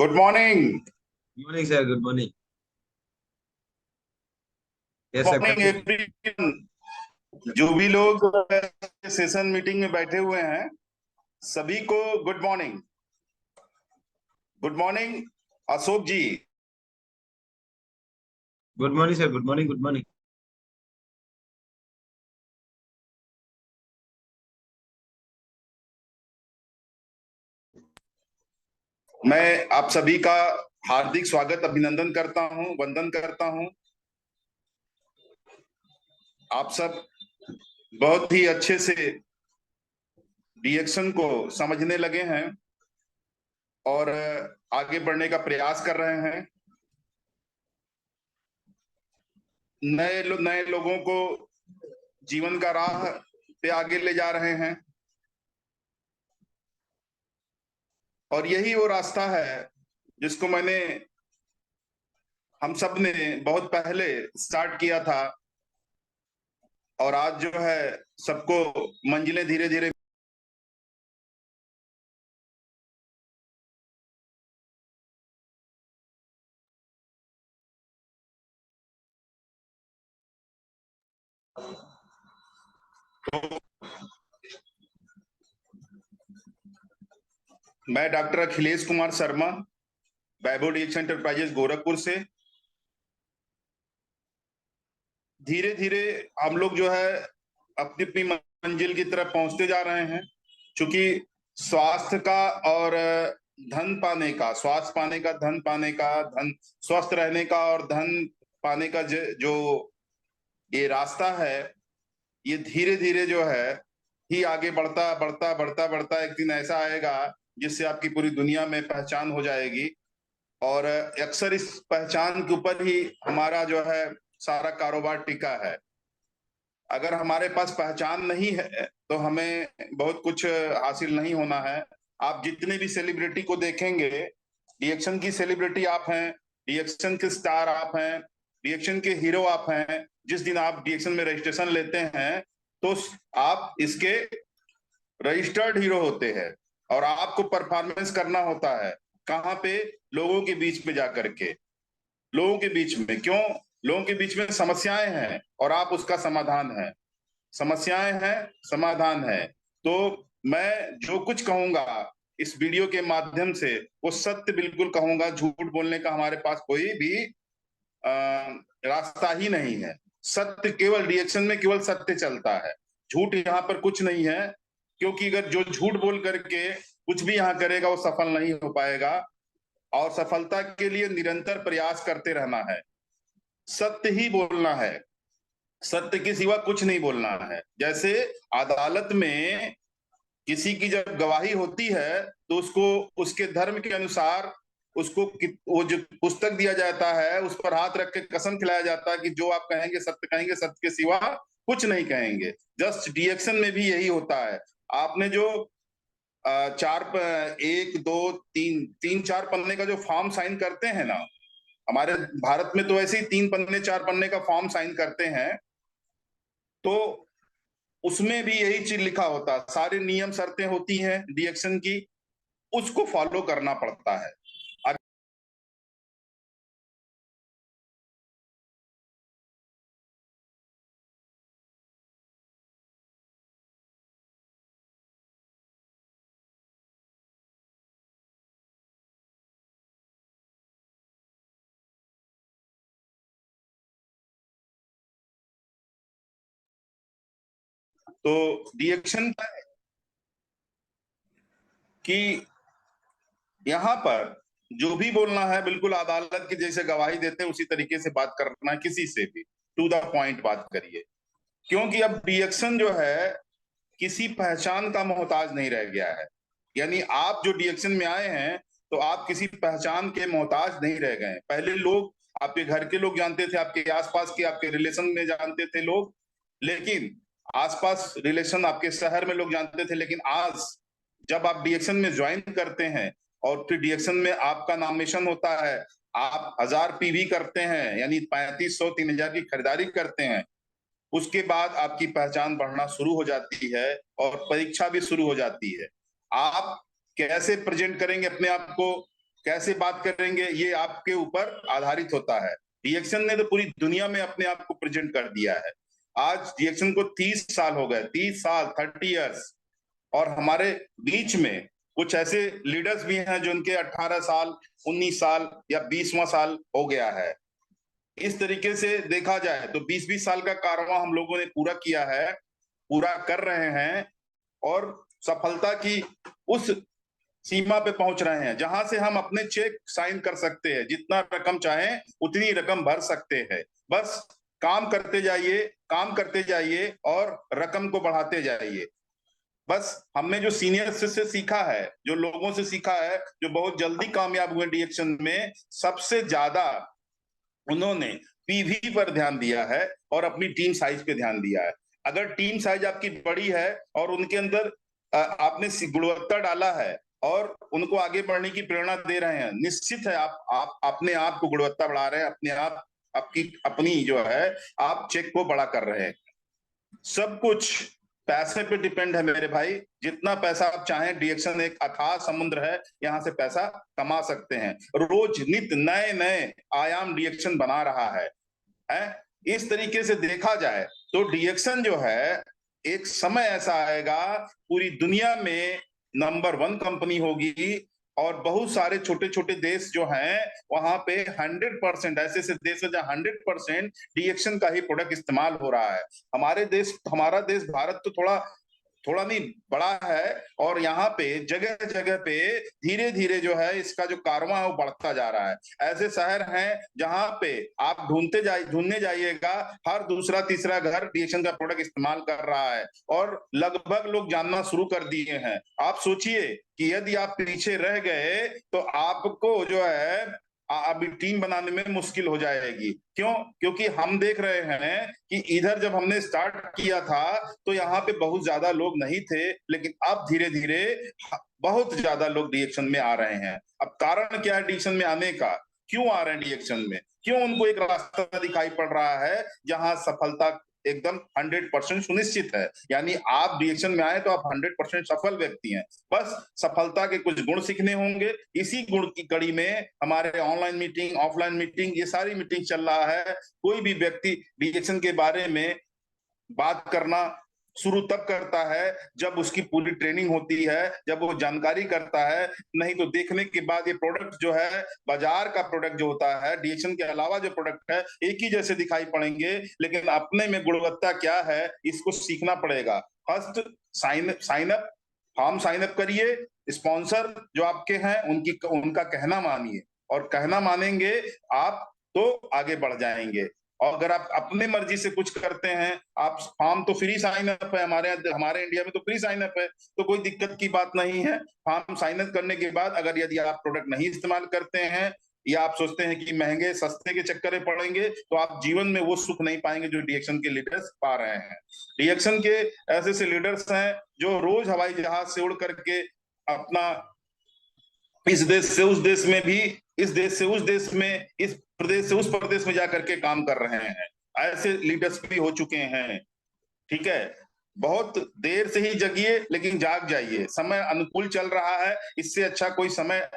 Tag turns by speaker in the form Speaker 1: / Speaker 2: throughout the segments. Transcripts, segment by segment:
Speaker 1: Good morning.
Speaker 2: Good morning sir. Good morning. Yes sir,
Speaker 1: morning
Speaker 2: continue.
Speaker 1: Everyone. जो भी लोग session meeting में बैठे हुए हैं, सभी को good morning. Good morning Ashok ji.
Speaker 2: Good morning sir. Good morning. Good morning.
Speaker 1: मैं आप सभी का हार्दिक स्वागत अभिनंदन करता हूं, वंदन करता हूं। आप सब बहुत ही अच्छे से रिएक्शन को समझने लगे हैं और आगे बढ़ने का प्रयास कर रहे हैं। नए लोगों को जीवन का राह पे आगे ले जा रहे हैं और यही वो रास्ता है जिसको हम सब ने बहुत पहले स्टार्ट किया था और आज जो है सबको मंजिलें धीरे धीरे मैं डॉक्टर अखिलेश कुमार शर्मा, वैभव डीएक्स एंटरप्राइजेस गोरखपुर से धीरे धीरे हम लोग जो है अपनी अपनी मंजिल की तरफ पहुंचते जा रहे हैं। क्योंकि स्वास्थ्य का और स्वास्थ्य पाने का, धन पाने का, धन स्वस्थ रहने का और धन पाने का जो ये रास्ता है, ये धीरे धीरे जो है ही आगे बढ़ता बढ़ता बढ़ता बढ़ता एक दिन ऐसा आएगा जिससे आपकी पूरी दुनिया में पहचान हो जाएगी। और अक्सर इस पहचान के ऊपर ही हमारा जो है सारा कारोबार टिका है। अगर हमारे पास पहचान नहीं है तो हमें बहुत कुछ हासिल नहीं होना है। आप जितने भी सेलिब्रिटी को देखेंगे, रिएक्शन की सेलिब्रिटी आप हैं, रिएक्शन के स्टार आप हैं, रिएक्शन के हीरो आप हैं। जिस दिन आप रिएक्शन में रजिस्ट्रेशन लेते हैं तो आप इसके रजिस्टर्ड हीरो होते हैं और आपको परफॉर्मेंस करना होता है। कहाँ पे? लोगों के बीच में जाकर के। लोगों के बीच में क्यों? लोगों के बीच में समस्याएं हैं और आप उसका समाधान है। समस्याएं हैं, समाधान है। तो मैं जो कुछ कहूंगा इस वीडियो के माध्यम से वो सत्य बिल्कुल कहूंगा। झूठ बोलने का हमारे पास कोई भी रास्ता ही नहीं है। सत्य केवल रिएक्शन में केवल सत्य चलता है। झूठ यहाँ पर कुछ नहीं है। क्योंकि अगर जो झूठ बोल करके कुछ भी यहाँ करेगा वो सफल नहीं हो पाएगा और सफलता के लिए निरंतर प्रयास करते रहना है। सत्य ही बोलना है, सत्य के सिवा कुछ नहीं बोलना है। जैसे अदालत में किसी की जब गवाही होती है तो उसको उसके धर्म के अनुसार उसको वो जो पुस्तक दिया जाता है उस पर हाथ रख के कसम खिलाया जाता है कि जो आप कहेंगे सत्य कहेंगे, सत्य के सिवा कुछ नहीं कहेंगे। जस्ट रिएक्शन में भी यही होता है। आपने जो एक दो तीन तीन चार पन्ने का जो फॉर्म साइन करते हैं ना, हमारे भारत में तो ऐसे ही 3 पन्ने 4 पन्ने का फॉर्म साइन करते हैं, तो उसमें भी यही चीज लिखा होता है। सारे नियम शर्तें होती हैं रिएक्शन की, उसको फॉलो करना पड़ता है। तो रिएक्शन कि यहाँ पर जो भी बोलना है बिल्कुल अदालत की जैसे गवाही देते हैं उसी तरीके से बात करना है। किसी से भी टू द पॉइंट बात करिए। क्योंकि अब रिएक्शन जो है किसी पहचान का मोहताज नहीं रह गया है। यानी आप जो रिएक्शन में आए हैं तो आप किसी पहचान के मोहताज नहीं रह गए। पहले लोग आपके घर के लोग जानते थे, आपके आसपास के, आपके रिलेशन में जानते थे लोग, लेकिन आसपास रिलेशन आपके शहर में लोग जानते थे। लेकिन आज जब आप डीएक्शन में ज्वाइन करते हैं और फिर डीएक्शन में आपका नॉमिनेशन होता है, आप 1000 पीवी करते हैं यानी 3500 3000 की खरीदारी करते हैं, उसके बाद आपकी पहचान बढ़ना शुरू हो जाती है और परीक्षा भी शुरू हो जाती है। आप कैसे प्रेजेंट करेंगे अपने आप को, कैसे बात करेंगे, ये आपके ऊपर आधारित होता है। डीएक्शन ने तो पूरी दुनिया में अपने आप को प्रेजेंट कर दिया है। आज डीएक्शन को 30 साल हो गए, 30 साल, 30 इयर्स। और हमारे बीच में कुछ ऐसे लीडर्स भी हैं जो उनके 18 साल, 19 साल या 20वां साल हो गया है। इस तरीके से देखा जाए तो 20-20 साल का कारवां हम लोगों ने पूरा किया है, पूरा कर रहे हैं, और सफलता की उस सीमा पे पहुंच रहे हैं जहां से हम अपने चेक साइन कर सकते हैं, जितना रकम चाहें उतनी रकम भर सकते हैं। बस काम करते जाइए, काम करते जाइए और रकम को बढ़ाते जाइए। बस हमने जो सीनियर से सीखा है, जो लोगों से सीखा है, जो बहुत जल्दी कामयाब हुए डीएक्शन में, सबसे ज्यादा उन्होंने पीवी पर ध्यान दिया है और अपनी टीम साइज पे ध्यान दिया है। अगर टीम साइज आपकी बड़ी है और उनके अंदर आपने गुणवत्ता डाला है और उनको आगे बढ़ने की प्रेरणा दे रहे हैं, निश्चित है आप अपने आप को गुणवत्ता बढ़ा रहे हैं, अपने आप आपकी अपनी जो है आप चेक को बड़ा कर रहे हैं। सब कुछ पैसे पे डिपेंड है मेरे भाई। जितना पैसा आप चाहें, डीएक्शन एक अथाह समुद्र है, यहाँ से पैसा कमा सकते हैं। रोज नित नए नए आयाम डीएक्शन बना रहा है। इस तरीके से देखा जाए तो डीएक्शन जो है, एक समय ऐसा आएगा पूरी दुनिया में नंबर 1 कंपनी होगी, और बहुत सारे छोटे छोटे देश जो हैं वहां पे 100%, ऐसे ऐसे देश है जहां 100% डीएक्शन का ही प्रोडक्ट इस्तेमाल हो रहा है। हमारा देश भारत तो थोड़ा थोड़ा नहीं बड़ा है, और यहाँ पे जगह जगह पे धीरे धीरे जो है इसका जो कारवां है वो बढ़ता जा रहा है। ऐसे शहर हैं जहां पे आप ढूंढने जाइएगा, हर दूसरा तीसरा घर डीएक्शन का प्रोडक्ट इस्तेमाल कर रहा है, और लगभग लोग जानना शुरू कर दिए हैं। आप सोचिए कि यदि आप पीछे रह गए तो आपको जो है अभी टीम बनाने में मुश्किल हो जाएगी। क्यों? क्योंकि हम देख रहे हैं कि इधर जब हमने स्टार्ट किया था तो यहाँ पे बहुत ज्यादा लोग नहीं थे, लेकिन अब धीरे धीरे बहुत ज्यादा लोग डीएक्शन में आ रहे हैं। अब कारण क्या है डीएक्शन में आने का? क्यों आ रहे हैं डीएक्शन में? क्यों उनको एक रास्ता दिखाई पड़ रहा है जहां सफलता एकदम 100% सुनिश्चित है? यानी आप डीएक्शन में आए तो आप 100% सफल व्यक्ति हैं। बस सफलता के कुछ गुण सीखने होंगे। इसी गुण की कड़ी में हमारे ऑनलाइन मीटिंग, ऑफलाइन मीटिंग, ये सारी मीटिंग चल रहा है। कोई भी व्यक्ति डीएक्शन के बारे में बात करना शुरू तब करता है जब उसकी पूरी ट्रेनिंग होती है, जब वो जानकारी करता है। नहीं तो देखने के बाद ये प्रोडक्ट जो है, बाजार का प्रोडक्ट जो होता है, डीएक्शन के अलावा जो प्रोडक्ट है, एक ही जैसे दिखाई पड़ेंगे, लेकिन अपने में गुणवत्ता क्या है इसको सीखना पड़ेगा। First sign up, form sign up करिए। स्पॉन्सर जो आपके हैं उनका कहना मानिए, और कहना मानेंगे आप तो आगे बढ़ जाएंगे। और अगर आप अपने मर्जी से कुछ करते हैं, आप फॉर्म तो फ्री साइन अप है, हमारे इंडिया में तो फ्री साइन अप है, तो कोई दिक्कत की बात नहीं है। फॉर्म साइन अप करने के बाद अगर यदि आप प्रोडक्ट नहीं इस्तेमाल करते हैं, या आप सोचते हैं कि महंगे सस्ते के चक्कर में पड़ेंगे, तो आप जीवन में वो सुख नहीं पाएंगे जो डीएक्शन के लीडर्स पा रहे हैं। डीएक्शन के ऐसे ऐसे लीडर्स हैं जो रोज हवाई जहाज से उड़ करके अपना इस देश से उस देश में भी, इस देश से उस देश में, इस प्रदेश से उस प्रदेश में जाकर के काम कर रहे हैं। ऐसे लीडर्स भी हो चुके हैं। ठीक है, बहुत देर से ही जगिए लेकिन जाग जाइए। समय अनुकूल चल रहा है, इससे अच्छा कोई समय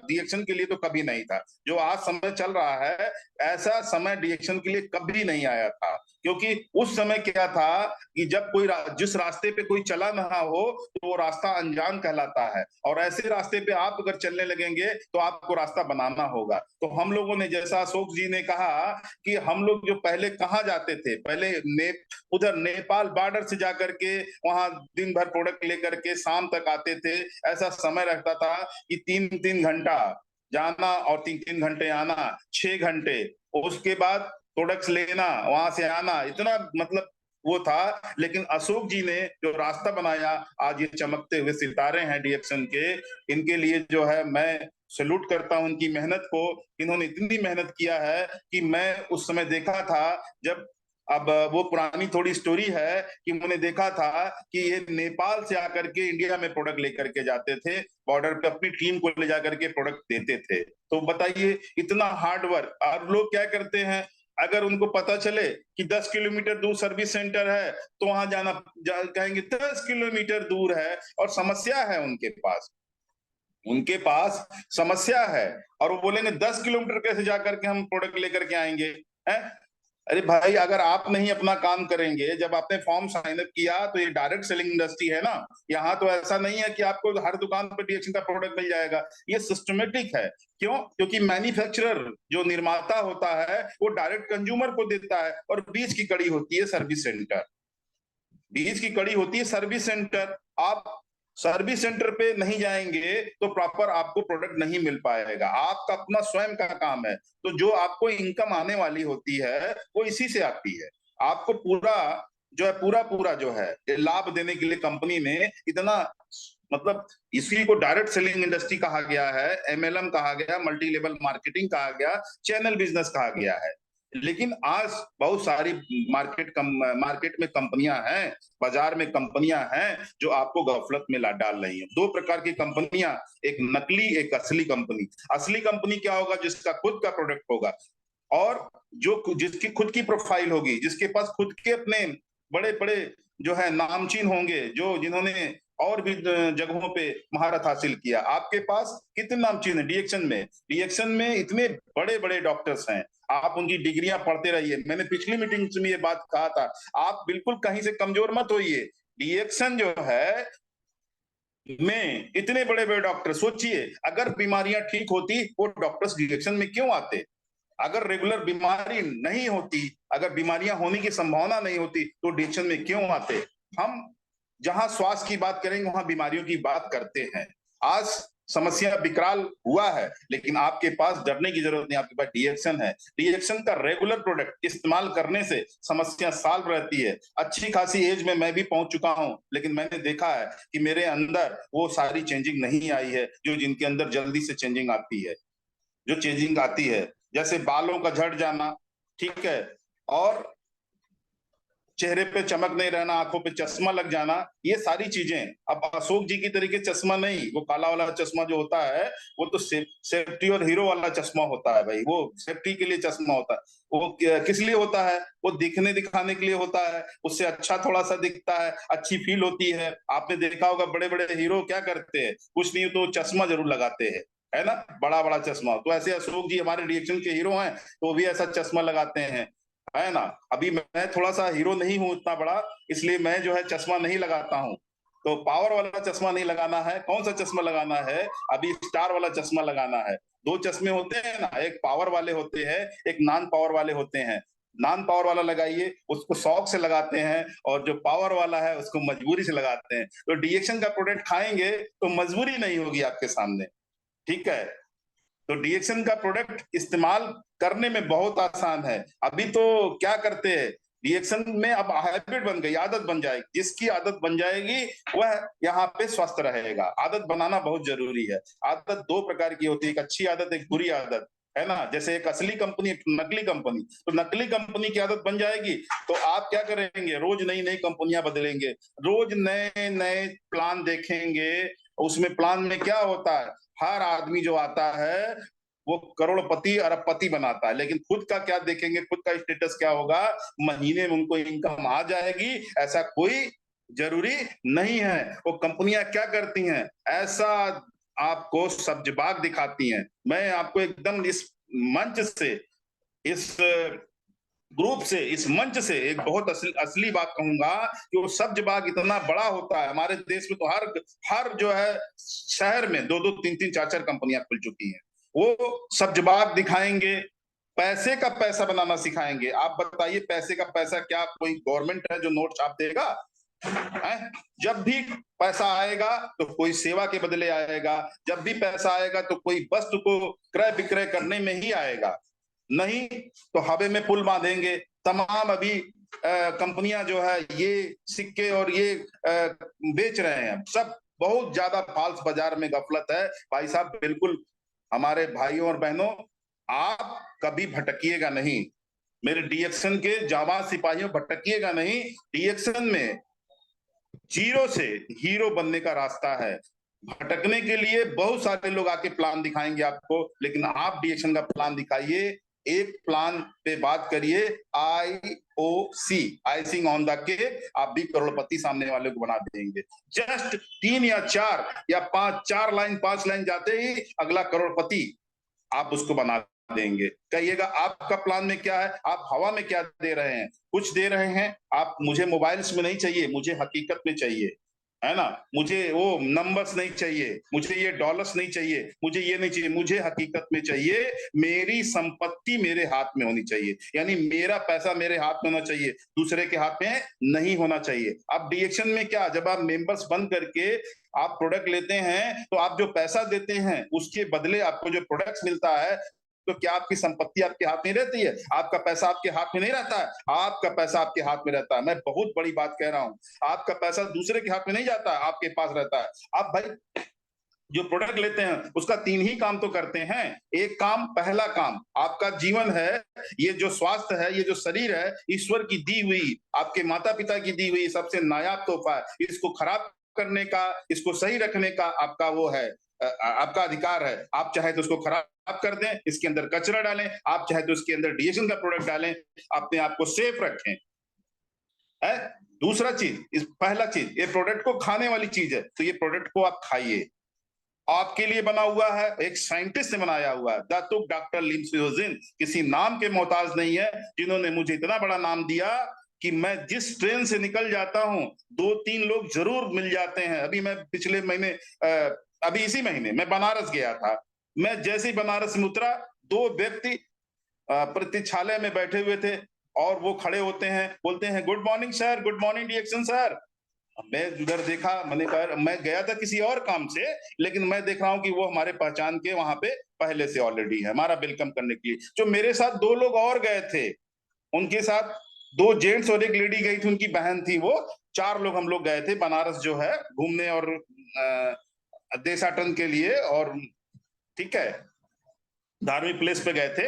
Speaker 1: डीएक्शन के लिए तो कभी नहीं था। जो आज समय चल रहा है, ऐसा समय डीएक्शन के लिए कभी नहीं आया था। क्योंकि उस समय क्या था कि जब जिस रास्ते पे कोई चला ना हो तो वो रास्ता अनजान कहलाता है, और ऐसे रास्ते पे आप अगर चलने लगेंगे तो आपको रास्ता बनाना होगा। तो हम लोगों ने, जैसा अशोक जी ने कहा कि हम लोग जो पहले कहाँ जाते थे, पहले उधर नेपाल बॉर्डर से जाकर के वहां दिन भर प्रोडक्ट लेकर के शाम तक आते थे। ऐसा समय रहता था कि 3-3 घंटा जाना और 3-3 घंटे आना, 6 घंटे, उसके बाद प्रोडक्ट्स लेना, वहां से आना, इतना मतलब वो था। लेकिन अशोक जी ने जो रास्ता बनाया, आज ये चमकते हुए सितारे हैं डीएक्शन के। इनके लिए जो है मैं सैल्यूट करता हूं उनकी मेहनत को। इन्होंने इतनी मेहनत किया है कि मैं उस समय देखा था जब, अब वो पुरानी थोड़ी स्टोरी है कि मैंने देखा था कि ये नेपाल से आकर के इंडिया में प्रोडक्ट लेकर के जाते थे, बॉर्डर पे अपनी टीम को ले जाकर के प्रोडक्ट देते थे। तो बताइए इतना हार्ड वर्क। और लोग क्या करते हैं, अगर उनको पता चले कि 10 किलोमीटर दूर सर्विस सेंटर है तो वहां कहेंगे 10 किलोमीटर दूर है और समस्या है उनके पास। उनके पास समस्या है और वो बोलेंगे 10 किलोमीटर कैसे जाकर के हम प्रोडक्ट लेकर के आएंगे, हैं? अरे भाई, अगर आप नहीं अपना काम करेंगे, जब आपने फॉर्म साइन अप किया तो ये डायरेक्ट सेलिंग इंडस्ट्री है ना। यहाँ तो ऐसा नहीं है कि आपको हर दुकान पर डीएक्शन का प्रोडक्ट मिल जाएगा। ये सिस्टमेटिक है। क्यों? क्योंकि मैन्युफैक्चरर जो निर्माता होता है वो डायरेक्ट कंज्यूमर को देता है, और बीच की कड़ी होती है सर्विस सेंटर। बीच की कड़ी होती है सर्विस सेंटर। आप सर्विस सेंटर पे नहीं जाएंगे तो प्रॉपर आपको प्रोडक्ट नहीं मिल पाएगा। आपका अपना स्वयं का काम है, तो जो आपको इनकम आने वाली होती है वो इसी से आती है। आपको पूरा जो है, पूरा पूरा जो है लाभ देने के लिए कंपनी ने इतना, मतलब इसी को डायरेक्ट सेलिंग इंडस्ट्री कहा गया है, एमएलएम कहा गया, मल्टी लेवल मार्केटिंग कहा गया, चैनल बिजनेस कहा गया है। लेकिन आज बहुत सारी मार्केट में कंपनियां हैं, बाजार में कंपनियां हैं जो आपको गफलत में ला डाल रही हैं। दो प्रकार की कंपनियां, एक नकली, एक असली कंपनी। असली कंपनी क्या होगा? जिसका खुद का प्रोडक्ट होगा और जो जिसकी खुद की प्रोफाइल होगी, जिसके पास खुद के अपने बड़े बड़े जो है नामचीन होंगे, जो जिन्होंने और भी जगहों पे महारत हासिल किया। आपके पास कितने नामचीन है डीएक्शन में? डीएक्शन में इतने बड़े बड़े डॉक्टर्स हैं, आप उनकी डिग्रियां पढ़ते रहिए। मैंने पिछली मीटिंग में ये बात कहा था, आप बिल्कुल कहीं से कमजोर मत होइए। डीएक्शन जो है में इतने बड़े बड़े डॉक्टर, सोचिए अगर बीमारियां ठीक होती वो डॉक्टर्स डीएक्शन में क्यों आते? अगर रेगुलर बीमारी नहीं होती, अगर बीमारियां होने की संभावना नहीं होती तो डीएक्शन में क्यों आते? हम जहां स्वास्थ्य की बात करेंगे वहां बीमारियों की बात करते हैं। आज समस्या विकराल हुआ है, लेकिन आपके पास डरने की जरूरत नहीं, आपके पास डीएक्शन है। डीएक्शन का रेगुलर प्रोडक्ट इस्तेमाल करने से समस्या सॉल्व रहती है। अच्छी खासी एज में मैं भी पहुंच चुका हूं, लेकिन मैंने देखा है कि मेरे अंदर वो सारी चेंजिंग नहीं आई है जो जिनके अंदर जल्दी से चेंजिंग आती है, जो चेंजिंग आती है। जैसे बालों का झड़ जाना, ठीक है, और चेहरे पे चमक नहीं रहना, आंखों पे चश्मा लग जाना, ये सारी चीजें। अब अशोक जी की तरीके चश्मा नहीं, वो काला वाला चश्मा जो होता है वो तो सेफ्टी और हीरो वाला चश्मा होता है भाई, वो सेफ्टी के लिए चश्मा होता है। वो किस लिए होता है? वो दिखने दिखाने के लिए होता है, उससे अच्छा थोड़ा सा दिखता है, अच्छी फील होती है। आपने देखा होगा बड़े बड़े हीरो क्या करते हैं, कुछ नहीं तो चश्मा जरूर लगाते हैं, है ना, बड़ा बड़ा चश्मा। तो ऐसे अशोक जी हमारे रिएक्शन के हीरो हैं, तो वो भी ऐसा चश्मा लगाते हैं, है ना। अभी मैं थोड़ा सा हीरो नहीं हूं इतना बड़ा, इसलिए मैं जो है चश्मा नहीं लगाता हूं। तो पावर वाला चश्मा नहीं लगाना है। कौन सा चश्मा लगाना है? अभी स्टार वाला चश्मा लगाना है। दो चश्मे होते हैं ना, एक पावर वाले होते हैं, एक नॉन पावर वाले होते हैं। नॉन पावर वाला लगाइए, उसको शौक से लगाते हैं, और जो पावर वाला है उसको मजबूरी से लगाते हैं। तो डीएक्शन का प्रोडक्ट खाएंगे तो मजबूरी नहीं होगी आपके सामने, ठीक है। तो डीएक्शन का प्रोडक्ट इस्तेमाल करने में बहुत आसान है। अभी तो क्या करते हैं, डीएक्शन में अब हैबिट बन गई, आदत बन जाएगी। जिसकी आदत बन जाएगी वह यहाँ पे स्वस्थ रहेगा। आदत बनाना बहुत जरूरी है। आदत दो प्रकार की होती है, एक अच्छी आदत, एक बुरी आदत, है ना। जैसे एक असली कंपनी, एक नकली कंपनी। तो नकली कंपनी की आदत बन जाएगी तो आप क्या करेंगे? रोज नई नई कंपनियां बदलेंगे, रोज नए नए प्लान देखेंगे। उसमें प्लान में क्या होता है, हर आदमी जो आता है वो करोड़पति अरबपति बनाता है, लेकिन खुद का क्या देखेंगे, खुद का स्टेटस क्या होगा? महीने में उनको इनकम आ जाएगी ऐसा कोई जरूरी नहीं है। वो कंपनियां क्या करती हैं, ऐसा आपको सब्जबाग दिखाती हैं। मैं आपको एकदम इस मंच से, इस ग्रुप से, इस मंच से एक बहुत असली बात कहूंगा कि वो सब्जबाग इतना बड़ा होता है। हमारे देश में तो हर हर जो है शहर में दो दो तीन तीन चार चार कंपनियां खुल चुकी हैं। वो सब्जबाग दिखाएंगे, पैसे का पैसा बनाना सिखाएंगे। आप बताइए, पैसे का पैसा क्या कोई गवर्नमेंट है जो नोट छाप देगा? है? जब भी पैसा आएगा तो कोई सेवा के बदले आएगा, जब भी पैसा आएगा तो कोई वस्तु को क्रय विक्रय करने में ही आएगा, नहीं तो हवा में पुल बांधेंगे। तमाम अभी कंपनियां जो है ये सिक्के और ये बेच रहे हैं, सब बहुत ज्यादा फाल्स बाजार में गफलत है भाई साहब। बिल्कुल हमारे भाइयों और बहनों, आप कभी भटकिएगा नहीं, मेरे डीएक्शन के जाबाज सिपाहियों, भटकिएगा नहीं। डीएक्शन में जीरो से हीरो बनने का रास्ता है। भटकने के लिए बहुत सारे लोग आके प्लान दिखाएंगे आपको, लेकिन आप डीएक्शन का प्लान दिखाइए, एक प्लान पे बात करिए, IOC, icing on the cake, आप भी करोड़पति सामने वाले को बना देंगे। जस्ट 3 या 4 या 5, 4 लाइन 5 लाइन जाते ही अगला करोड़पति आप उसको बना देंगे। कहिएगा आपका प्लान में क्या है, आप हवा में क्या दे रहे हैं? कुछ दे रहे हैं आप, मुझे मोबाइल्स में नहीं चाहिए, मुझे हकीकत में चाहिए, है ना? मुझे वो नंबर्स नहीं चाहिए, मुझे ये डॉलर्स नहीं चाहिए, मुझे ये नहीं चाहिए, मुझे हकीकत में चाहिए, मेरी संपत्ति मेरे हाथ में होनी चाहिए, यानी मेरा पैसा मेरे हाथ में होना चाहिए, दूसरे के हाथ में नहीं होना चाहिए। अब डीएक्शन में क्या, जब आप मेंबर्स बन करके आप प्रोडक्ट लेते हैं तो आप जो पैसा देते हैं उसके बदले आपको जो प्रोडक्ट्स मिलता है, तो क्या आपकी संपत्ति आपके हाथ में रहती है? आपका पैसा आपके हाथ में नहीं रहता है, आपका पैसा आपके हाथ में रहता है। मैं बहुत बड़ी बात कह रहा हूं, आपका पैसा दूसरे के हाथ में नहीं जाता, आपके पास रहता है। आप भाई जो प्रोडक्ट लेते हैं उसका 3 ही काम तो करते हैं। एक काम, पहला काम आपका जीवन है, ये जो स्वास्थ्य है, ये जो शरीर है, ईश्वर की दी हुई, आपके माता पिता की दी हुई सबसे नायाब तोहफा है। इसको खराब करने का, इसको सही रखने का आपका वो है, आपका अधिकार है। आप चाहे तो उसको खराब कर दें, इसके अंदर कचरा डालें, आप चाहे तो इसके अंदर डीएक्शन का प्रोडक्ट डालें, अपने आप को सेफ रखें, है। दूसरा चीज, इस पहला चीज, ये प्रोडक्ट को खाने वाली चीज है, तो ये प्रोडक्ट को आप खाइए, आपके लिए बना हुआ है, एक साइंटिस्ट ने बनाया हुआ है, दातुक डॉक्टर लिम सुयोजिन, किसी नाम के मोहताज नहीं है, जिन्होंने मुझे इतना बड़ा नाम दिया कि मैं जिस ट्रेन से निकल जाता हूं 2-3 लोग जरूर मिल जाते हैं। अभी मैं पिछले महीने, अभी इसी महीने मैं बनारस गया था। मैं जैसे ही बनारस में उतरा, 2 व्यक्ति प्रतीक्षालय में बैठे हुए थे और वो खड़े होते हैं, बोलते हैं good morning sir, good morning डीएक्शन सर। मैं उधर देखा, मैंने कहा मैं गया था किसी और काम से, लेकिन मैं देख रहा हूं कि वो हमारे पहचान के वहां पे पहले से ऑलरेडी है, हमारा वेलकम करने के लिए। जो मेरे साथ 2 लोग और गए थे, उनके साथ 2 जेंट्स और एक लेडी गई थी, उनकी बहन थी वो, 4 लोग हम लोग गए थे बनारस जो है घूमने और देशाटन के लिए, और ठीक है, धार्मिक प्लेस पे गए थे,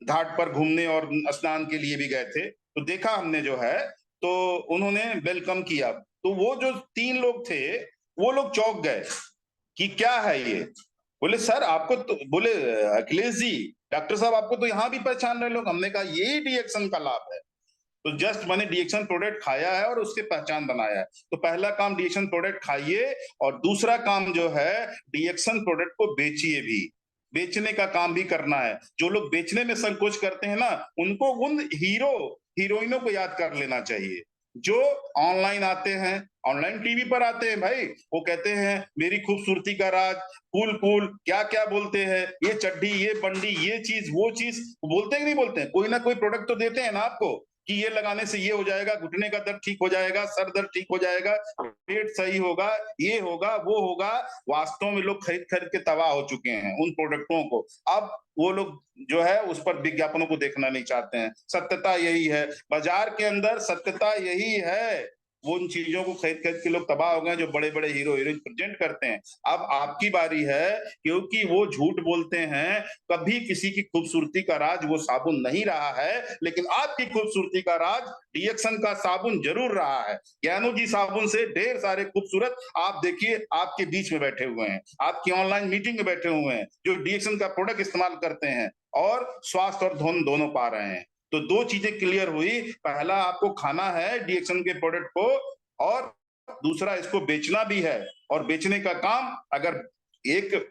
Speaker 1: घाट पर घूमने और स्नान के लिए भी गए थे। तो देखा हमने जो है, तो उन्होंने वेलकम किया। तो वो जो 3 लोग थे, वो लोग चौंक गए कि क्या है ये। बोले सर आपको तो, बोले अखिलेश जी, डॉक्टर साहब आपको तो यहाँ भी पहचान रहे लोग। हमने कहा यही डीएक्शन का लाभ है। तो जस्ट मैंने डीएक्शन प्रोडक्ट खाया है और उसके पहचान बनाया है। तो पहला काम डीएक्शन प्रोडक्ट खाइए, और दूसरा काम जो है डीएक्शन प्रोडक्ट को बेचिए भी, बेचने का काम भी करना है। जो लोग बेचने में संकोच करते हैं ना, उनको उन हीरोइनों को याद कर लेना चाहिए जो ऑनलाइन आते हैं, ऑनलाइन टीवी पर आते हैं भाई। वो कहते हैं मेरी खूबसूरती का राज, कूल कूल क्या क्या बोलते हैं, ये चड्डी, ये बंडी, ये चीज, वो चीज, बोलते हैं कि नहीं बोलते हैं? कोई ना कोई प्रोडक्ट तो देते हैं ना आपको कि ये लगाने से ये हो जाएगा, घुटने का दर्द ठीक हो जाएगा, सर दर्द ठीक हो जाएगा, पेट सही होगा, ये होगा, वो होगा। वास्तव में लोग खरीद खरीद के तबाह हो चुके हैं उन प्रोडक्टों को। अब वो लोग जो है उस पर विज्ञापनों को देखना नहीं चाहते हैं। सत्यता यही है, बाजार के अंदर सत्यता यही है। वो उन चीजों को खरीद खरीद के लोग तबाह हो गए जो बड़े बड़े हीरो हीरोइन प्रेजेंट करते हैं। अब आपकी बारी है, क्योंकि वो झूठ बोलते हैं। कभी किसी की खूबसूरती का राज वो साबुन नहीं रहा है, लेकिन आपकी खूबसूरती का राज डीएक्शन का साबुन जरूर रहा है। ज्ञानू जी साबुन से ढेर सारे खूबसूरत आप देखिए आपके बीच में बैठे हुए हैं, आपकी ऑनलाइन मीटिंग में बैठे हुए हैं, जो डीएक्शन का प्रोडक्ट इस्तेमाल करते हैं और स्वास्थ्य और धन दोनों पा रहे हैं। तो 2 चीजें क्लियर हुई, पहला आपको खाना है डीएक्शन के प्रोडक्ट को, और दूसरा इसको बेचना भी है। और बेचने का काम अगर एक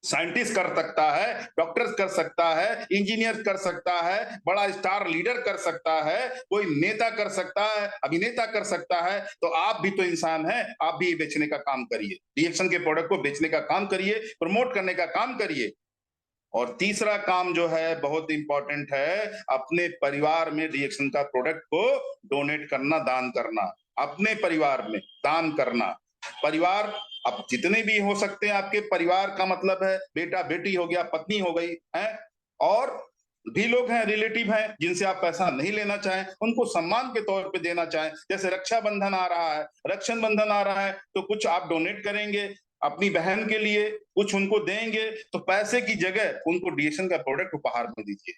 Speaker 1: साइंटिस्ट कर सकता है, डॉक्टर कर सकता है, इंजीनियर कर सकता है, बड़ा स्टार लीडर कर सकता है, कोई नेता कर सकता है, अभिनेता कर सकता है, तो आप भी तो इंसान हैं, आप भी बेचने का काम करिए, डीएक्शन के प्रोडक्ट को बेचने का काम करिए, प्रमोट करने का काम करिए। और तीसरा काम जो है बहुत इंपॉर्टेंट है, अपने परिवार में डीएक्शन का प्रोडक्ट को डोनेट करना, दान करना, अपने परिवार में दान करना। परिवार अब जितने भी हो सकते हैं आपके परिवार का मतलब है बेटा बेटी हो गया, पत्नी हो गई है, और भी लोग हैं, रिलेटिव हैं, जिनसे आप पैसा नहीं लेना चाहें, उनको सम्मान के तौर पे देना चाहें। जैसे रक्षाबंधन आ रहा है, रक्षाबंधन आ रहा है, तो कुछ आप डोनेट करेंगे अपनी बहन के लिए, कुछ उनको देंगे, तो पैसे की जगह उनको डीएक्शन का प्रोडक्ट उपहार में दीजिए।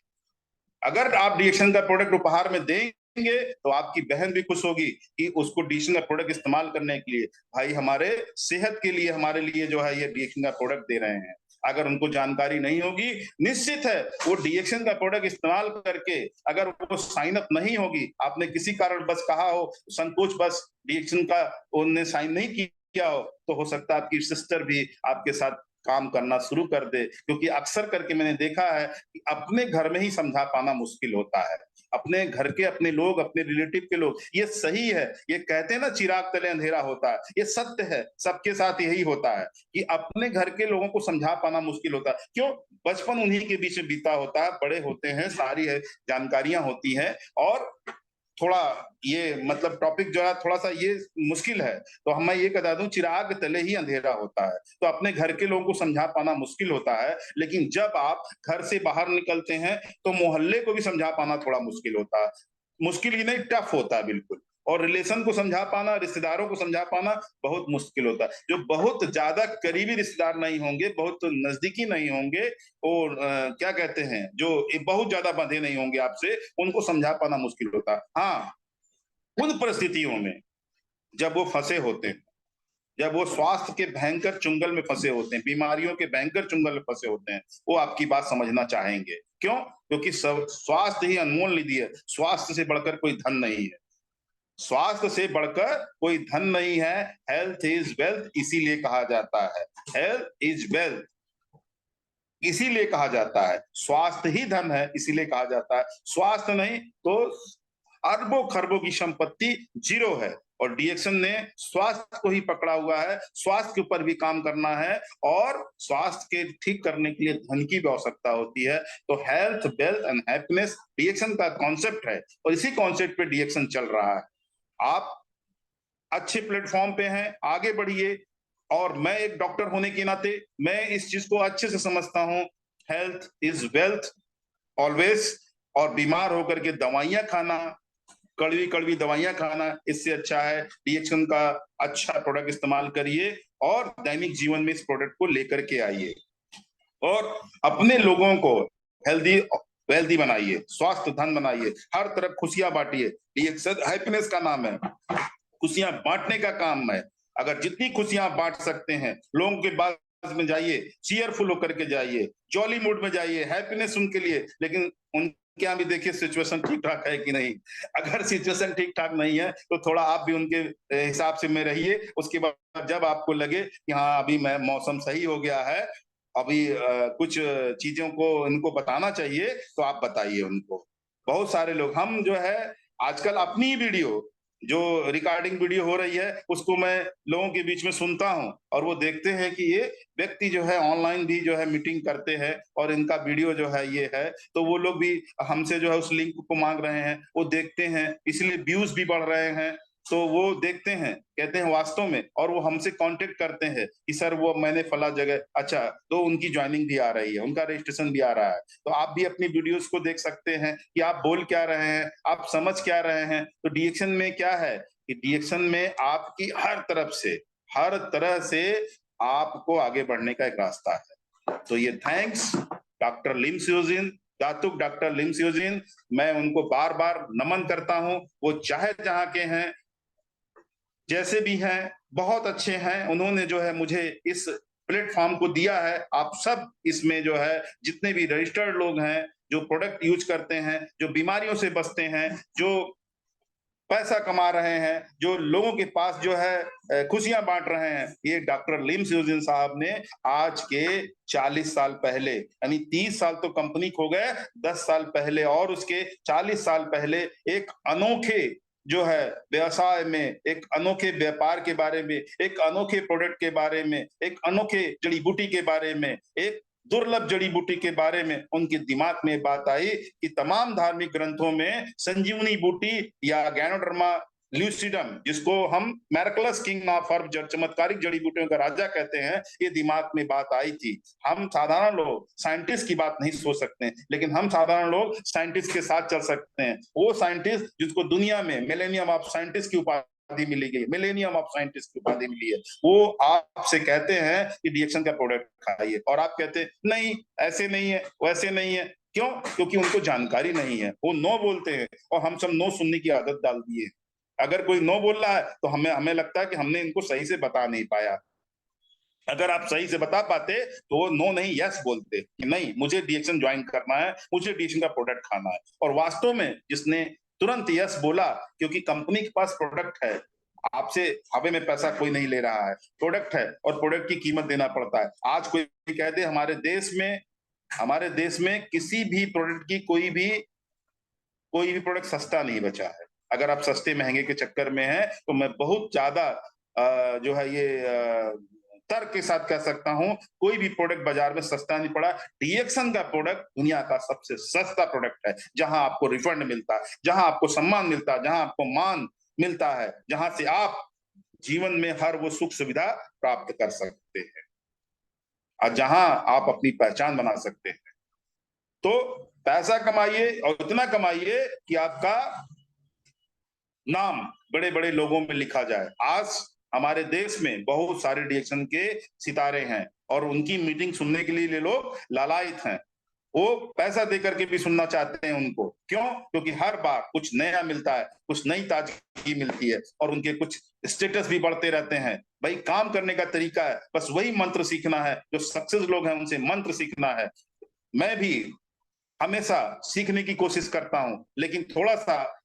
Speaker 1: अगर आप डीएक्शन का प्रोडक्ट उपहार में देंगे तो आपकी बहन भी खुश होगी कि उसको डीएक्शन का प्रोडक्ट इस्तेमाल करने के लिए भाई हमारे सेहत के लिए, हमारे लिए जो है ये डीएक्शन का प्रोडक्ट दे रहे हैं। अगर उनको जानकारी नहीं होगी, निश्चित है वो डीएक्शन का प्रोडक्ट इस्तेमाल करके अगर वो साइन अप नहीं होगी, आपने किसी कारण बस कहा हो, संकोच बस डीएक्शन का उन्होंने साइन नहीं किया हो, तो हो सकता है आपकी सिस्टर भी आपके साथ काम करना शुरू कर दे। क्योंकि अक्सर करके मैंने देखा है कि अपने घर में ही समझा पाना मुश्किल होता है, अपने घर के अपने लोग, अपने रिलेटिव के लोग। ये सही है, ये कहते हैं ना चिराग तले अंधेरा होता है, ये सत्य है, सबके साथ यही होता है कि अपने घर के लोगों को समझा पाना मुश्किल होता है। क्यों? बचपन उन्हीं के बीच में बीता होता है, बड़े होते हैं, सारी है जानकारियां होती हैं, और थोड़ा ये मतलब टॉपिक जो है थोड़ा सा ये मुश्किल है। तो मैं ये बता दूं, चिराग तले ही अंधेरा होता है, तो अपने घर के लोगों को समझा पाना मुश्किल होता है। लेकिन जब आप घर से बाहर निकलते हैं तो मोहल्ले को भी समझा पाना थोड़ा मुश्किल होता है, मुश्किल ही नहीं, टफ होता है बिल्कुल। और रिलेशन को समझा पाना, रिश्तेदारों को समझा पाना बहुत मुश्किल होता है। जो बहुत ज्यादा करीबी रिश्तेदार नहीं होंगे, बहुत नजदीकी नहीं होंगे, और क्या कहते हैं, जो बहुत ज्यादा बंधे नहीं होंगे आपसे, उनको समझा पाना मुश्किल होता है। हाँ, उन परिस्थितियों में जब वो फंसे होते हैं, जब वो स्वास्थ्य के भयंकर चुंगल में फंसे होते हैं, बीमारियों के भयंकर चुंगल में फंसे होते हैं, वो आपकी बात समझना चाहेंगे। क्यों? क्योंकि सब स्वास्थ्य ही अनमोल निधि है, स्वास्थ्य से बढ़कर कोई धन नहीं है, स्वास्थ्य से बढ़कर कोई धन नहीं है। हेल्थ इज वेल्थ इसीलिए कहा जाता है, हेल्थ इज वेल्थ इसीलिए कहा जाता है, स्वास्थ्य ही धन है इसीलिए कहा जाता है। स्वास्थ्य नहीं तो अरबों खरबों की संपत्ति जीरो है। और डीएक्शन ने स्वास्थ्य को ही पकड़ा हुआ है, स्वास्थ्य के ऊपर भी काम करना है, और स्वास्थ्य के ठीक करने के लिए धन की भी आवश्यकता होती है। तो हेल्थ, वेल्थ एंड हैप्पीनेस डीएक्शन का कॉन्सेप्ट है, और इसी कॉन्सेप्ट पे डीएक्शन चल रहा है। आप अच्छे प्लेटफॉर्म पे हैं, आगे बढ़िए। और मैं एक डॉक्टर होने के नाते मैं इस चीज को अच्छे से समझता हूं, हेल्थ इज वेल्थ ऑलवेज। और बीमार होकर के दवाइयां खाना, कड़वी कड़वी दवाइयां खाना, इससे अच्छा है डीएक्शन का अच्छा प्रोडक्ट इस्तेमाल करिए, और दैनिक जीवन में इस प्रोडक्ट को लेकर के आइए, और अपने लोगों को हेल्दी वेल्दी बनाइए, स्वास्थ्य धन बनाइए, हर तरफ खुशियां बांटिए। डीएक्शन हैप्पीनेस का नाम है, खुशियां बांटने का काम है। अगर जितनी खुशियां बांट सकते हैं, लोगों के पास में जाइए, चीयरफुल होकर के जाइए, जॉली मूड में जाइए, हैप्पीनेस उनके लिए। लेकिन उनके यहाँ भी देखिए सिचुएशन ठीक ठाक है कि नहीं। अगर सिचुएशन ठीक ठाक नहीं है तो थोड़ा आप भी उनके हिसाब से में रहिए। उसके बाद जब आपको लगे कि हाँ अभी मैं मौसम सही हो गया है, अभी कुछ चीजों को इनको बताना चाहिए, तो आप बताइए उनको। बहुत सारे लोग, हम जो है आजकल अपनी वीडियो जो रिकॉर्डिंग वीडियो हो रही है उसको मैं लोगों के बीच में सुनता हूं, और वो देखते हैं कि ये व्यक्ति जो है ऑनलाइन भी जो है मीटिंग करते हैं, और इनका वीडियो जो है ये है, तो वो लोग भी हमसे जो है उस लिंक को मांग रहे हैं, वो देखते हैं, इसलिए व्यूज भी बढ़ रहे हैं। तो वो देखते हैं, कहते हैं वास्तव में, और वो हमसे कांटेक्ट करते हैं कि सर वो मैंने फला जगह, अच्छा, तो उनकी ज्वाइनिंग भी आ रही है, उनका रजिस्ट्रेशन भी आ रहा है। तो आप भी अपनी वीडियोस को देख सकते हैं कि आप बोल क्या रहे हैं, आप समझ क्या रहे हैं। तो डीएक्शन में क्या है कि डीएक्शन में आपकी हर तरह से आपको आगे बढ़ने का एक रास्ता है। तो ये थैंक्स डॉक्टर लिम सियोजिन, दातुक डॉक्टर लिम सियोजिन, मैं उनको बार बार नमन करता हूं। वो चाहे जहां के हैं, जैसे भी हैं, बहुत अच्छे हैं। उन्होंने जो है मुझे इस प्लेटफॉर्म को दिया है। आप सब इसमें जो है जितने भी रजिस्टर्ड लोग हैं, जो प्रोडक्ट यूज करते हैं, जो बीमारियों से बचते हैं, जो पैसा कमा रहे हैं, जो लोगों के पास जो है खुशियां बांट रहे हैं, ये डॉक्टर लिम सियोजिन साहब ने आज के 40 साल पहले, यानी 30 साल तो कंपनी खो गए, 10 साल पहले और उसके 40 साल पहले एक अनोखे जो है व्यवसाय में, एक अनोखे व्यापार के बारे में, एक अनोखे प्रोडक्ट के बारे में, एक अनोखे जड़ी बूटी के बारे में, एक दुर्लभ जड़ी बूटी के बारे में उनके दिमाग में बात आई कि तमाम धार्मिक ग्रंथों में संजीवनी बूटी या गैनोडर्मा ल्यूसिडम, जिसको हम मैराकुलस किंग ऑफ हर्ब, चमत्कारिक जड़ी बूटियों का राजा कहते हैं, ये दिमाग में बात आई थी। हम साधारण लोग साइंटिस्ट की बात नहीं सोच सकते, लेकिन हम साधारण लोग साइंटिस्ट के साथ चल सकते हैं। वो साइंटिस्ट जिसको दुनिया में मिलेनियम ऑफ साइंटिस्ट की उपाधि मिली गई, मिलेनियम ऑफ साइंटिस्ट की उपाधि मिली है, वो आपसे कहते हैं कि डीएक्शन का प्रोडक्ट खाइए, और आप कहते हैं नहीं ऐसे नहीं है, वैसे नहीं है। क्यों? क्योंकि उनको जानकारी नहीं है, वो नो बोलते हैं, और हम सब नो सुनने की आदत डाल दी है। अगर कोई नो बोल रहा है तो हमें लगता है कि हमने इनको सही से बता नहीं पाया। अगर आप सही से बता पाते तो वो नो नहीं यस बोलते कि नहीं मुझे डीएक्शन ज्वाइन करना है, मुझे डीएक्शन का प्रोडक्ट खाना है। और वास्तव में जिसने तुरंत यस बोला, क्योंकि कंपनी के पास प्रोडक्ट है, आपसे हवा में पैसा कोई नहीं ले रहा है, प्रोडक्ट है और प्रोडक्ट की कीमत देना पड़ता है। आज कोई कह दे हमारे देश में किसी भी प्रोडक्ट की कोई भी प्रोडक्ट सस्ता नहीं बचा है। अगर आप सस्ते महंगे के चक्कर में हैं तो मैं बहुत ज्यादा जो है ये तर्क के साथ कह सकता हूं, कोई भी प्रोडक्ट बाजार में सस्ता नहीं पड़ा। डीएक्शन का प्रोडक्ट दुनिया का सबसे सस्ता प्रोडक्ट है, जहां आपको रिफंड मिलता है, जहां आपको सम्मान मिलता है, जहां आपको मान मिलता है, जहां से आप जीवन में हर वो सुख सुविधा प्राप्त कर सकते हैं और जहां आप अपनी पहचान बना सकते हैं। तो पैसा कमाइए और इतना कमाइए कि आपका नाम बड़े बड़े लोगों में लिखा जाए। आज हमारे देश में बहुत सारे डीएक्शन के सितारे हैं और उनकी मीटिंग सुनने के लिए लोग लालायित हैं। वो पैसा देकर के भी सुनना चाहते हैं उनको। क्यों? क्योंकि हर बार कुछ नया मिलता है, कुछ नई ताजगी मिलती है और उनके कुछ स्टेटस भी बढ़ते रहते हैं। भाई काम करने का तरीका है, बस वही मंत्र सीखना है, जो सक्सेस लोग हैं उनसे मंत्र सीखना है। मैं भी हमेशा सीखने की कोशिश करता हूं, लेकिन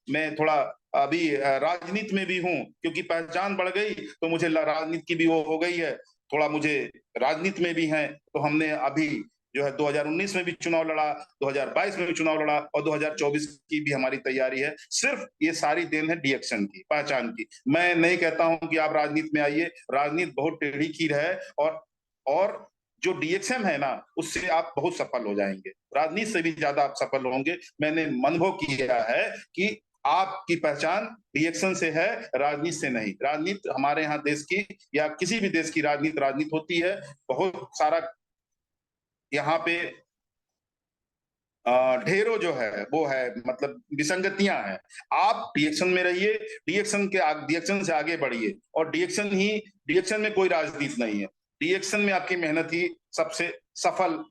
Speaker 1: मैं थोड़ा अभी राजनीति में भी हूं, क्योंकि पहचान बढ़ गई तो मुझे राजनीति की भी वो हो गई है, थोड़ा मुझे राजनीति में भी है। तो हमने अभी जो है 2019 में भी चुनाव लड़ा, 2022 में भी चुनाव लड़ा और 2024 की भी हमारी तैयारी है। सिर्फ ये सारी देन है डीएक्शन की, पहचान की। मैं नहीं कहता हूं कि आप राजनीति में आइए, राजनीति बहुत टेढ़ी खीर है और जो डीएक्शन है ना, उससे आप बहुत सफल हो जाएंगे, राजनीति से भी ज्यादा आप सफल होंगे। मैंने अनुभव किया है कि आपकी पहचान डीएक्शन से है, राजनीति से नहीं। राजनीति हमारे यहाँ देश की या किसी भी देश की राजनीति होती है, बहुत सारा यहाँ पे ढेरों जो है वो है, मतलब विसंगतियां हैं। आप डीएक्शन में रहिए, डीएक्शन से आगे बढ़िए और डीएक्शन में कोई राजनीति नहीं है। डीएक्शन में आपकी मेहनत ही सबसे सफल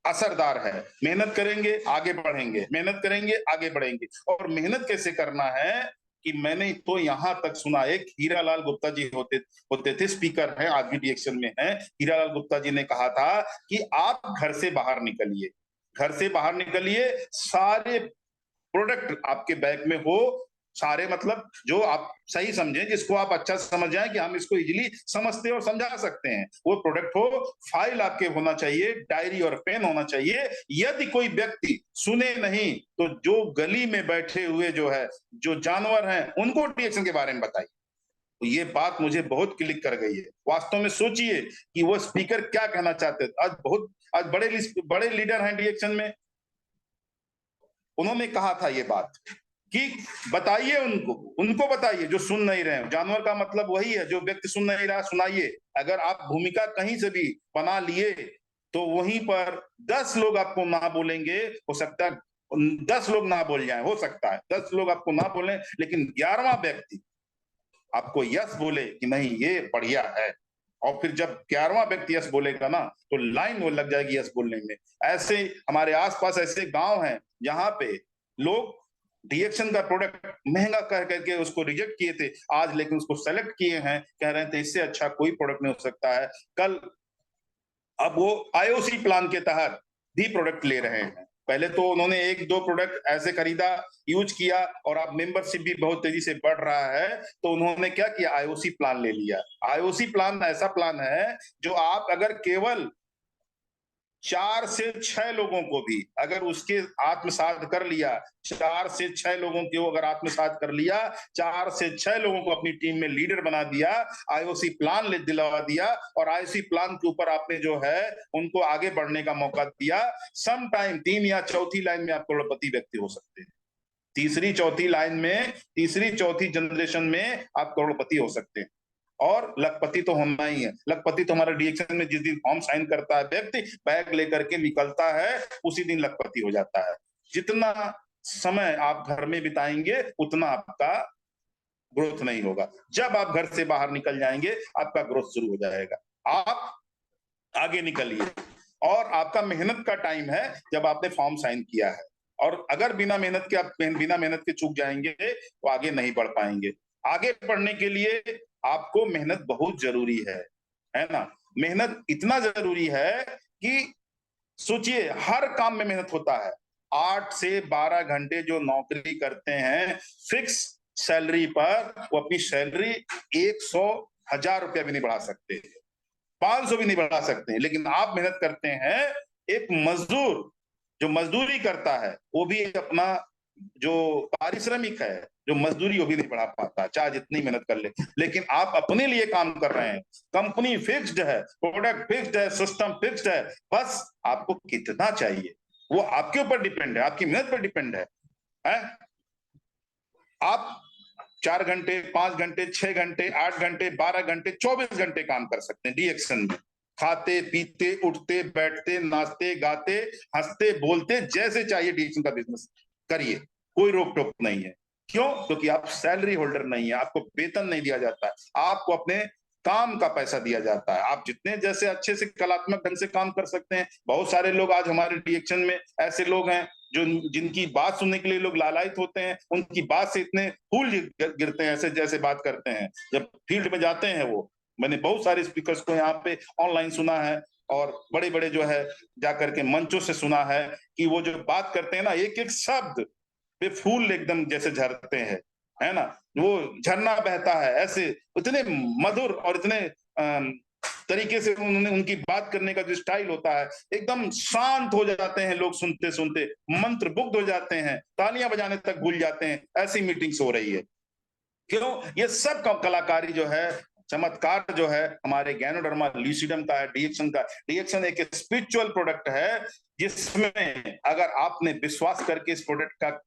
Speaker 1: असरदार है। मेहनत करेंगे आगे बढ़ेंगे, मेहनत करेंगे आगे बढ़ेंगे। और मेहनत कैसे करना है कि मैंने तो यहां तक सुना, एक हीरालाल गुप्ता जी होते थे, स्पीकर हैं, आज भी डीएक्शन में हैं। हीरालाल गुप्ता जी ने कहा था कि आप घर से बाहर निकलिए, घर से बाहर निकलिए, सारे प्रोडक्ट आपके बैग में हो, सारे मतलब जो आप सही समझें, जिसको आप अच्छा समझ जाए कि हम इसको इजीली समझते और समझा सकते हैं, वो प्रोडक्ट हो। फाइल आपके होना चाहिए, डायरी और पेन होना चाहिए। यदि कोई व्यक्ति सुने नहीं तो जो गली में बैठे हुए जो जानवर हैं उनको डीएक्शन के बारे में बताइए। तो ये बात मुझे बहुत क्लिक कर गई है। वास्तव में सोचिए कि वो स्पीकर क्या कहना चाहते थे। आज बड़े लीडर हैं डीएक्शन में, उन्होंने कहा था ये बात कि बताइए उनको बताइए जो सुन नहीं रहे हैं। जानवर का मतलब वही है, जो व्यक्ति सुन नहीं रहा, सुनाइए। अगर आप भूमिका कहीं से भी बना लिए तो वहीं पर 10 लोग आपको ना बोलेंगे, हो सकता है 10 लोग ना बोल जाए, हो सकता है 10 लोग आपको ना बोले, लेकिन 11वां व्यक्ति आपको यस बोले कि नहीं ये बढ़िया है। और फिर जब 11वां व्यक्ति यस बोलेगा ना, तो लाइन वो लग जाएगी यस बोलने में। ऐसे हमारे आसपास ऐसे गांव हैं जहां पे लोग डीएक्शन का प्रोडक्ट महंगा कह करके उसको रिजेक्ट किए थे, आज लेकिन उसको सेलेक्ट किए हैं, कह रहे थे इससे अच्छा कोई प्रोडक्ट नहीं हो सकता है। कल अब वो आईओसी प्लान के तहत भी प्रोडक्ट ले रहे हैं। पहले तो उन्होंने 1-2 प्रोडक्ट ऐसे खरीदा, यूज किया, और अब मेंबरशिप भी बहुत तेजी से बढ़ रहा है, तो उन्होंने क्या किया, आईओसी प्लान ले लिया। आईओसी प्लान ऐसा प्लान है जो आप अगर केवल 4 से 6 लोगों को भी अगर उसके आत्मसात कर लिया, 4 से 6 लोगों को अगर आत्मसात कर लिया, 4 से 6 लोगों को अपनी टीम में लीडर बना दिया, आईओसी प्लान दिलवा दिया, और आईओसी प्लान के ऊपर आपने जो है उनको आगे बढ़ने का मौका दिया, सम टाइम 3 या चौथी लाइन में आप करोड़पति व्यक्ति हो सकते हैं। तीसरी चौथी लाइन में, तीसरी चौथी जनरेशन में आप करोड़पति हो सकते हैं। और लखपति तो होना ही है। लखपति तो हमारा डीएक्शन में जिस दिन फॉर्म साइन करता है व्यक्ति, बैग लेकर के निकलता है, उसी दिन लखपति हो जाता है। जितना समय आप घर में बिताएंगे उतना आपका ग्रोथ नहीं होगा। जब आप घर से बाहर निकल जाएंगे आपका ग्रोथ शुरू हो जाएगा। आप आगे निकलिए, और आपका मेहनत का टाइम है जब आपने फॉर्म साइन किया है। और अगर बिना मेहनत के चूक जाएंगे तो आगे नहीं बढ़ पाएंगे। आगे बढ़ने के लिए आपको मेहनत बहुत जरूरी है ना। मेहनत इतना जरूरी है कि सोचिए, हर काम में मेहनत होता है। 8 से 12 घंटे जो नौकरी करते हैं फिक्स सैलरी पर, वो अपनी सैलरी 100 1000 रुपया भी नहीं बढ़ा सकते, 500 भी नहीं बढ़ा सकते हैं। लेकिन आप मेहनत करते हैं, एक मजदूर जो मजदूरी करता है वो भी अपना जो पारिश्रमिक है, जो मजदूरी, वो भी नहीं बढ़ा पाता चाहे जितनी मेहनत कर ले। लेकिन आप अपने लिए काम कर रहे हैं, कंपनी फिक्स्ड है, प्रोडक्ट फिक्स्ड है, सिस्टम फिक्स्ड है, बस आपको कितना चाहिए वो आपके ऊपर डिपेंड है, आपकी मेहनत पर डिपेंड है? आप 4 घंटे, 5 घंटे, 6 घंटे, 8 घंटे, 12 घंटे, 24 घंटे काम कर सकते हैं डीएक्शन में। खाते पीते उठते बैठते नाचते गाते हंसते बोलते जैसे चाहिए डीएक्शन का बिजनेस करिए, कोई रोक टोक नहीं है। क्यों? क्योंकि आप सैलरी होल्डर नहीं है, आपको वेतन नहीं दिया जाता है, आपको अपने काम का पैसा दिया जाता है। आप जितने जैसे अच्छे से कलात्मक ढंग से काम कर सकते हैं। बहुत सारे लोग आज हमारे डीएक्शन में ऐसे लोग हैं जो जिनकी बात सुनने के लिए लोग लालायित होते हैं, उनकी बात से इतने फूल गिरते हैं, ऐसे जैसे बात करते हैं जब फील्ड में जाते हैं। वो मैंने बहुत सारे स्पीकर्स को यहाँ पे ऑनलाइन सुना है और बड़े बड़े जो है जाकर के मंचों से सुना है कि वो जो बात करते हैं ना, एक एक शब्द पे फूल एकदम जैसे झरते हैं, है ना, वो झरना बहता है ऐसे, इतने मधुर और इतने तरीके से उन्होंने, उनकी बात करने का जो स्टाइल होता है, एकदम शांत हो जाते हैं लोग सुनते सुनते, मंत्र मुग्ध हो जाते हैं, तालियां बजाने तक भूल जाते हैं। ऐसी मीटिंग्स हो रही है। क्यों? ये सब कलाकारी जो है, चमत्कार जो है हमारे गैनोडर्मा ल्यूसिडम का है, डीएक्शन का। डीएक्शन एक स्पिरिचुअल प्रोडक्ट है जिसमें अगर आपने विश्वास करके इस प्रोडक्ट का